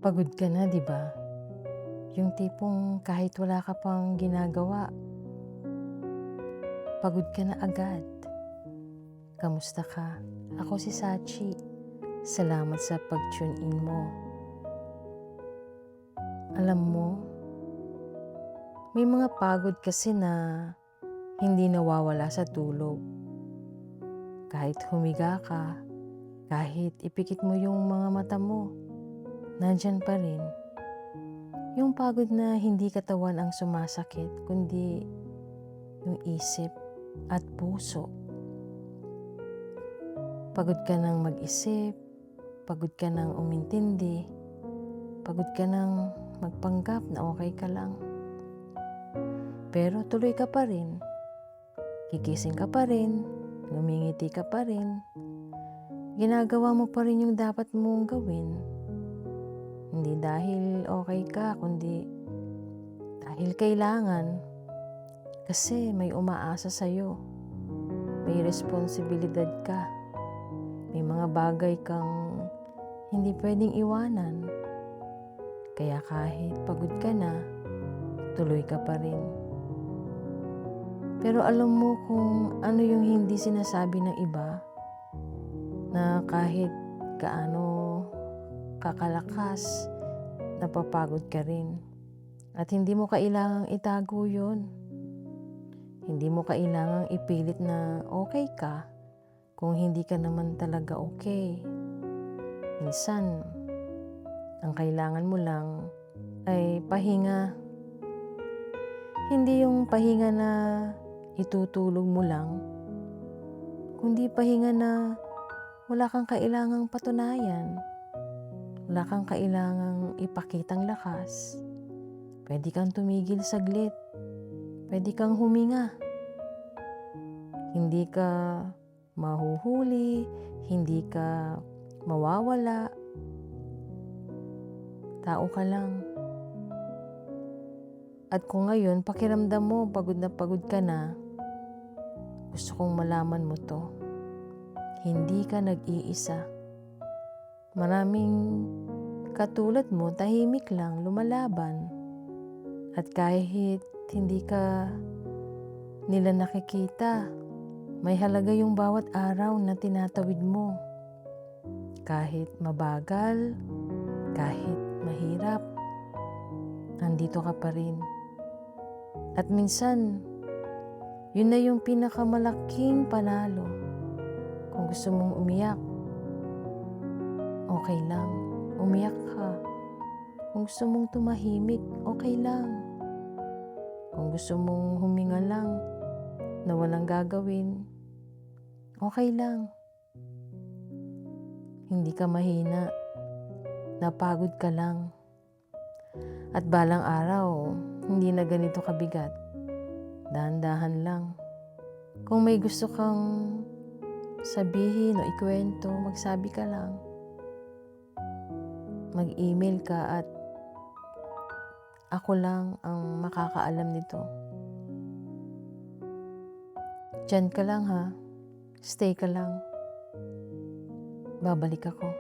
Pagod ka na, 'di ba? Yung tipong kahit wala ka pang ginagawa, pagod ka na agad. Kamusta ka? Ako si Sachi. Salamat sa pag-tune in mo. Alam mo, may mga pagod kasi na hindi nawawala sa tulog. Kahit humiga ka, kahit ipikit mo yung mga mata mo, nandyan pa rin. Yung pagod na hindi katawan ang sumasakit, kundi yung isip at puso. Pagod ka ng mag-isip, pagod ka ng umintindi, pagod ka ng magpanggap na okay ka lang. Pero tuloy ka pa rin, kikising ka pa rin, ngumingiti ka pa rin, ginagawa mo pa rin yung dapat mong gawin. Hindi dahil okay ka, kundi dahil kailangan. Kasi may umaasa sa'yo, may responsibilidad ka, may mga bagay kang hindi pwedeng iwanan. Kaya kahit pagod ka na, tuloy ka pa rin. Pero alam mo kung ano yung hindi sinasabi ng iba, na kahit gaano kakalakas, napapagod ka rin. At hindi mo kailangang itago yun. Hindi mo kailangang ipilit na okay ka kung hindi ka naman talaga okay. Minsan, ang kailangan mo lang ay pahinga. Hindi yung pahinga na itutulog mo lang, kundi pahinga na wala kang kailangang patunayan. Wala kang kailangang ipakitang lakas. Pwede kang tumigil saglit. Pwede kang huminga. Hindi ka mahuhuli, hindi ka mawawala. Tao ka lang. At kung ngayon pakiramdam mo pagod na pagod ka na, gusto kong malaman mo to. Hindi ka nag-iisa. Maraming katulad mo, tahimik lang, lumalaban. At kahit hindi ka nila nakikita, may halaga yung bawat araw na tinatawid mo. Kahit mabagal, kahit mahirap, nandito ka pa rin. At minsan, yun na yung pinakamalaking panalo. Kung gusto mong umiyak, okay lang, umiyak ka. Kung gusto mong tumahimik, okay lang. Kung gusto mong huminga lang na walang gagawin, okay lang. Hindi ka mahina, napagod ka lang. At balang araw, hindi na ganito kabigat. Dahan-dahan lang. Kung may gusto kang sabihin o ikwento, magsabi ka lang. Mag-email ka at ako lang ang makakaalam nito. Diyan ka lang ha. Stay ka lang. Babalik ako.